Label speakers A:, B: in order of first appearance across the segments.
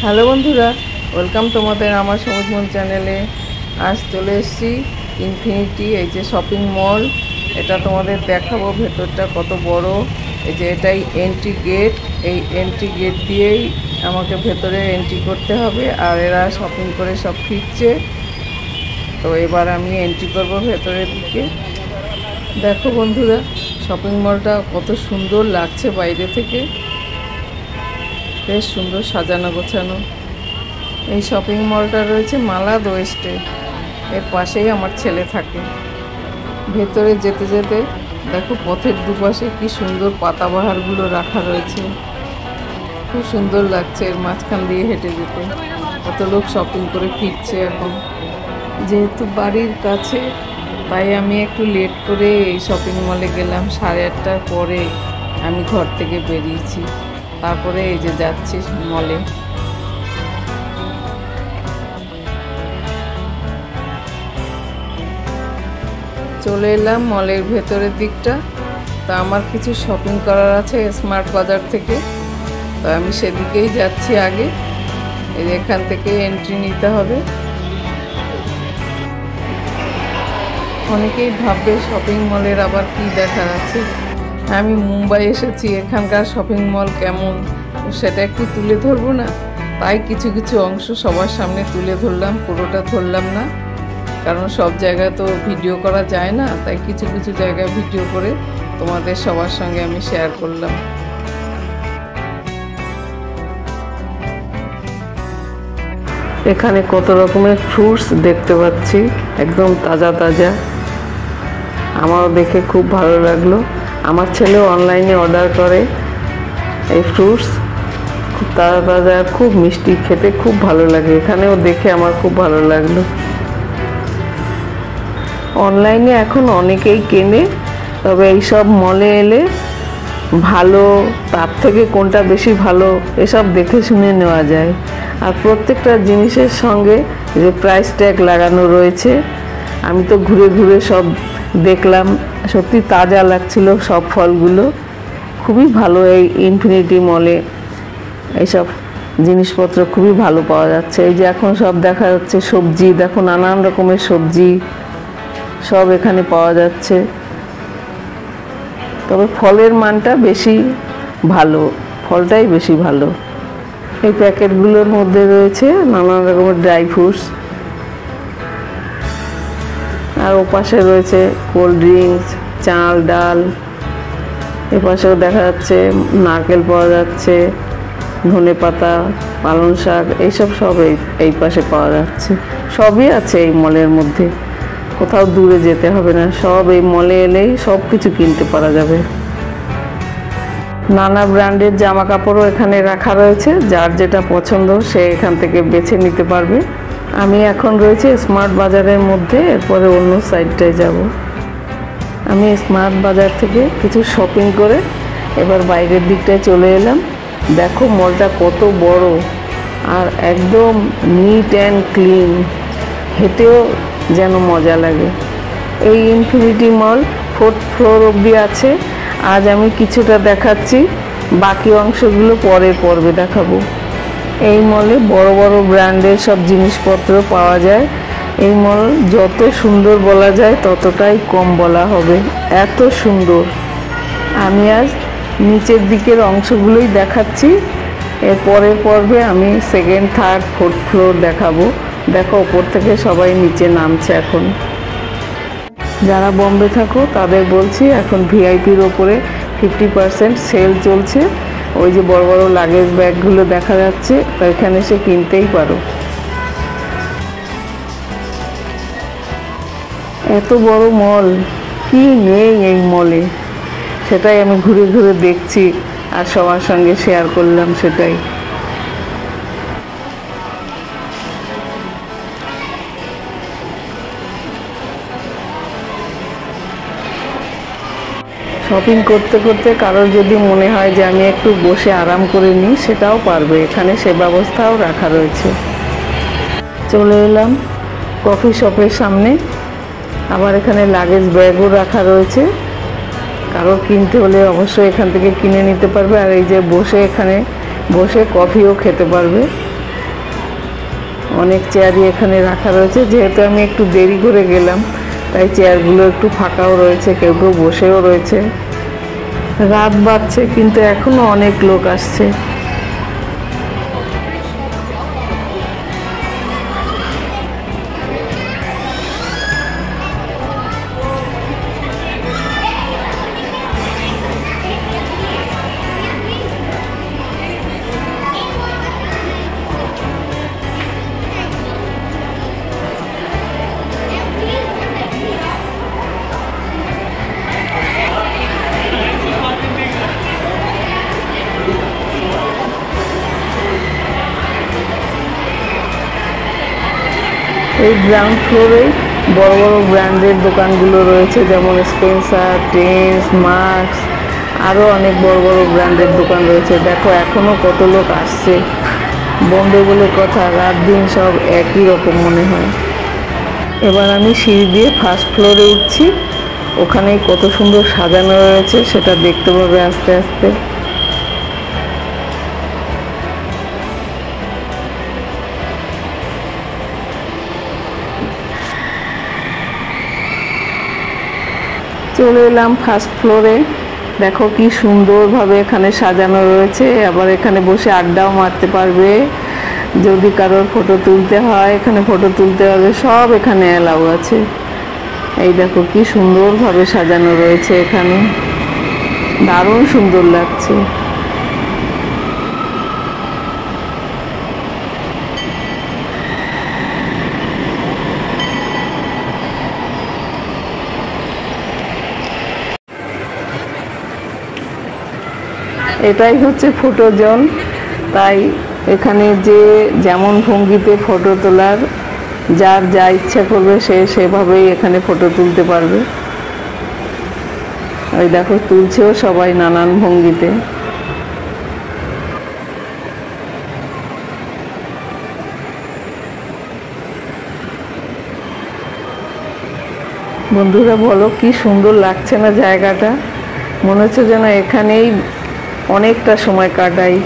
A: Hello বন্ধুরা, welcome তোমাদের আমার সমুদ্র চ্যানেলে। আজ চলে এসেছি ইনফিনিটি, এই যে শপিং মল। এটা তোমাদের দেখাবো ভেতরটা কত বড়। এই যে এটাই এন্ট্রি গেট, এই এন্ট্রি গেট দিয়েই আমাকে ভেতরে এন্ট্রি করতে হবে। আর এরা শপিং করে সব ফিরছে, তো এবার আমি এন্ট্রি করব ভেতরের দিকে। দেখো বন্ধুরা, শপিং মলটা কত সুন্দর লাগছে বাইরে থেকে, বেশ সুন্দর সাজানো গোছানো। এই শপিং মলটা রয়েছে মালাদ ওয়েস্টে, এর পাশেই আমার ছেলে থাকে। ভেতরে যেতে যেতে দেখো পথের দুপাশে কি সুন্দর পাতাবাহারগুলো রাখা রয়েছে, খুব সুন্দর লাগছে এর মাঝখান দিয়ে হেঁটে যেতে। কত লোক শপিং করে ফিরছে এখন। যেহেতু বাড়ির কাছে, তাই আমি একটু লেট করে এই শপিং মলে গেলাম। 8:30টার পরে আমি ঘর থেকে বেরিয়েছি, তারপরে এই যে যাচ্ছি মলে। চলে এলাম মলের ভেতরের দিকটা। তা আমার কিছু শপিং করার আছে স্মার্ট বাজার থেকে, তো আমি সেদিকেই যাচ্ছি আগে। এখান থেকে এন্ট্রি নিতে হবে। অনেকেই ভাববে শপিং মলের আবার কি দেখার আছে। আমি মুম্বাই এসেছি, এখানকার শপিং মল কেমন সেটা একটু তুলে ধরবো না, তাই কিছু কিছু অংশ সবার সামনে তুলে ধরলাম, পুরোটা ধরলাম না, কারণ সব জায়গায় তো ভিডিও করা যায় না। তাই কিছু কিছু জায়গায় ভিডিও করে তোমাদের সবার সঙ্গে আমি শেয়ার করলাম। এখানে কত রকমের ফ্রুটস দেখতে পাচ্ছি, একদম তাজা তাজা। আমারও দেখে খুব ভালো লাগলো। আমার ছেলেও অনলাইনে অর্ডার করে এই ফ্রুটস, খুব তাজা তাজা, খুব মিষ্টি, খেতে খুব ভালো লাগে। এখানেও দেখে আমার খুব ভালো লাগলো। অনলাইনে এখন অনেকেই কেনে, তবে এইসব মলে এলে ভালো, তার থেকে কোনটা বেশি ভালো এসব দেখে শুনে নেওয়া যায়। আর প্রত্যেকটা জিনিসের সঙ্গে যে প্রাইস ট্যাগ লাগানো রয়েছে, আমি তো ঘুরে ঘুরে সব দেখলাম, সত্যি তাজা লাগছিল সব ফলগুলো। খুবই ভালো এই ইনফিনিটি মলে এইসব জিনিসপত্র খুবই ভালো পাওয়া যাচ্ছে। এই যে এখন সব দেখা যাচ্ছে সবজি, দেখো নানান রকমের সবজি সব এখানে পাওয়া যাচ্ছে। তবে ফলের মানটা বেশি ভালো, ফলটাই বেশি ভালো। এই প্যাকেটগুলোর মধ্যে রয়েছে নানান রকমের ড্রাই ফ্রুটস, আর ওপাশে রয়েছে কোল্ড ড্রিঙ্কস, চাল ডাল। এপাশেও দেখা যাচ্ছে নারকেল পাওয়া যাচ্ছে, ধনেপাতা, পালং শাক, এইসব সব এই পাশে পাওয়া যাচ্ছে। সবই আছে এই মলের মধ্যে, কোথাও দূরে যেতে হবে না, সব এই মলে এলেই সব কিছু কিনতে পারা যাবে। নানা ব্র্যান্ডের জামা কাপড়ও এখানে রাখা রয়েছে, যার যেটা পছন্দ সে এখান থেকে বেছে নিতে পারবে। আমি এখন রয়েছে স্মার্ট বাজারের মধ্যে, এরপরে অন্য সাইডটায় যাব। আমি স্মার্ট বাজার থেকে কিছু শপিং করে এবার বাইরের দিকটায় চলে এলাম। দেখো মলটা কত বড় আর একদম নিট অ্যান্ড ক্লিন, হেঁটেও যেন মজা লাগে। এই ইনফিনিটি মল 4th ফ্লোর অবধি আছে। আজ আমি কিছুটা দেখাচ্ছি, বাকি অংশগুলো পরের পর্বে দেখাবো। এই মলে বড় বড় ব্র্যান্ডের সব জিনিসপত্র পাওয়া যায়। এই মল যত সুন্দর বলা যায় ততটাই কম বলা হবে, এত সুন্দর। আমি আজ নিচের দিকের অংশগুলোই দেখাচ্ছি, এর পরের পর্বে আমি 2nd, 3rd, 4th ফ্লোর দেখাবো। দেখো ওপর থেকে সবাই নিচে নামছে এখন। যারা বম্বে থাকো তাদের বলছি, এখন ভিআইপির ওপরে 50% সেল চলছে। ওই যে বড় বড় লাগেজ ব্যাগগুলো দেখা যাচ্ছে, তা এখানে এসে কিনতেই পারো। এত বড় মল, কি নেই এই মলে, সেটাই আমি ঘুরে ঘুরে দেখছি আর সবার সঙ্গে শেয়ার করলাম সেটাই। শপিং করতে করতে কারোর যদি মনে হয় যে আমি একটু বসে আরাম করে নিই, সেটাও পারবে, এখানে সে ব্যবস্থাও রাখা রয়েছে। চলে এলাম কফি শপের সামনে। আবার এখানে লাগেজ ব্যাগও রাখা রয়েছে, কারোর কিনতে হলে অবশ্যই এখান থেকে কিনে নিতে পারবে। আর এই যে বসে এখানে বসে কফিও খেতে পারবে। অনেক চেয়ারই এখানে রাখা রয়েছে। যেহেতু আমি একটু দেরি করে গেলাম তাই চেয়ারগুলো একটু ফাঁকাও রয়েছে, কেউ কেউ বসেও রয়েছে। রাত বাড়ছে কিন্তু এখনো অনেক লোক আসছে। এই গ্রাউন্ড ফ্লোরে বড় বড় ব্র্যান্ডের দোকানগুলো রয়েছে, যেমন স্পেন্সার, টেন্স, মার্কস, আরও অনেক বড় বড় ব্র্যান্ডের দোকান রয়েছে। দেখো এখনও কত লোক আসছে। বোম্বে বলে কথা, রাত দিন সব একই রকম মনে হয়। এবার আমি সিঁড়ি দিয়ে ফার্স্ট ফ্লোরে উঠছি। ওখানেই কত সুন্দর সাজানো রয়েছে সেটা দেখতে পাবে আস্তে আস্তে। চলে এলাম ফার্স্ট ফ্লোরে। দেখো কি সুন্দরভাবে এখানে সাজানো রয়েছে। আবার এখানে বসে আড্ডাও মারতে পারবে। যদি কারোর ফটো তুলতে হয়, এখানে ফটো তুলতে হবে, সব এখানে অ্যালাউ আছে। এই দেখো কি সুন্দরভাবে সাজানো রয়েছে এখানে, দারুণ সুন্দর লাগছে। এটাই হচ্ছে ফটো জোন। তাই এখানে যে যেমন ভঙ্গিতে ফটো তোলার, যার যা ইচ্ছা করবে সে সেভাবেই এখানে ফটো তুলতে পারবে। ওই দেখো তুলছেও সবাই নানান ভঙ্গিতে। বন্ধুরা বলো কি সুন্দর লাগছে না জায়গাটা? মনে হচ্ছে যেন এখানেই অনেকটা সময় কাটাই।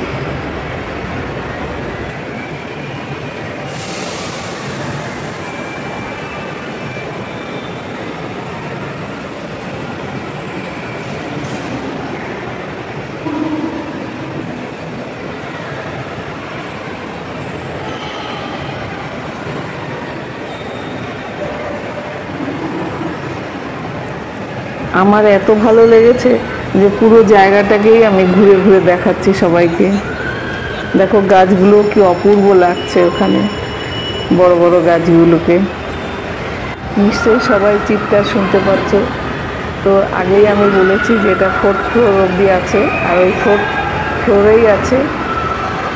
A: আমার এত ভালো লেগেছে যে পুরো জায়গাটাকেই আমি ঘুরে ঘুরে দেখাচ্ছি সবাইকে। দেখো গাছগুলো কি অপূর্ব লাগছে ওখানে, বড় বড় গাছগুলোকে। নিশ্চয়ই সবাই চিৎকার শুনতে পাচ্ছ। তো আগেই আমি বলেছি যে এটা 4th ফ্লোর অবধি আছে, আর ওই 4th ফ্লোরেই আছে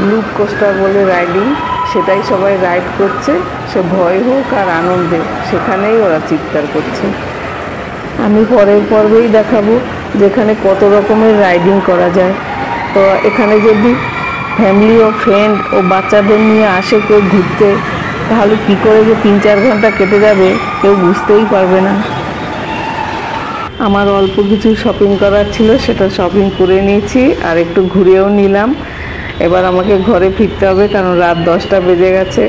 A: লুপ কোস্টার বলে রাইডিং। সেটাই সবাই রাইড করছে, সে ভয় হোক আর আনন্দে, সেখানেই ওরা চিৎকার করছে। আমি পরের পর্বেই দেখাবো যেখানে কত রকমের রাইডিং করা যায়। তো এখানে যদি ফ্যামিলি ও ফ্রেন্ড ও বাচ্চাদের নিয়ে আসে কেউ ঘুরতে, তাহলে কী করে যে 3-4 ঘন্টা কেটে যাবে কেউ বুঝতেই পারবে না। আমার অল্প কিছু শপিং করার ছিল, সেটা শপিং করে নিয়েছি আর একটু ঘুরেও নিলাম। এবার আমাকে ঘরে ফিরতে হবে, কারণ রাত 10টা বেজে গেছে।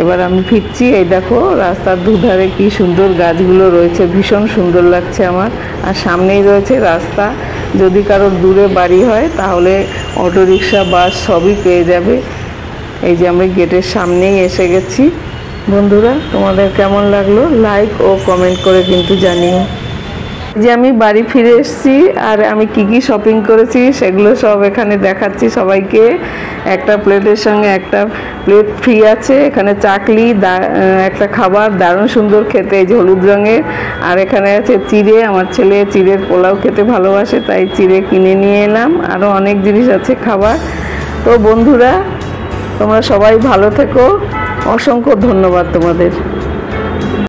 A: এবার আমি ফিরছি। এই দেখো রাস্তার দুধারে কি সুন্দর গাছগুলো রয়েছে, ভীষণ সুন্দর লাগছে আমার। আর সামনেই রয়েছে রাস্তা। যদি কারোর দূরে বাড়ি হয় তাহলে অটোরিকশা, বাস সবই পেয়ে যাবে। এই যে আমি গেটের সামনেই এসে গেছি। বন্ধুরা তোমাদের কেমন লাগলো লাইক ও কমেন্ট করে কিন্তু জানিও। যে আমি বাড়ি ফিরে এসেছি আর আমি কি কি শপিং করেছি সেগুলো সব এখানে দেখাচ্ছি সবাইকে। একটা প্লেটের সঙ্গে একটা প্লেট ফ্রি আছে। এখানে চাকলি, একটা খাবার দারুণ সুন্দর খেতে, এই যে হলুদ রঙের। আর এখানে আছে চিড়ে, আমার ছেলে চিড়ের পোলাও খেতে ভালোবাসে, তাই চিড়ে কিনে নিয়ে এলাম। আরও অনেক জিনিস আছে খাবার। তো বন্ধুরা তোমরা সবাই ভালো থেকো, অসংখ্য ধন্যবাদ তোমাদের।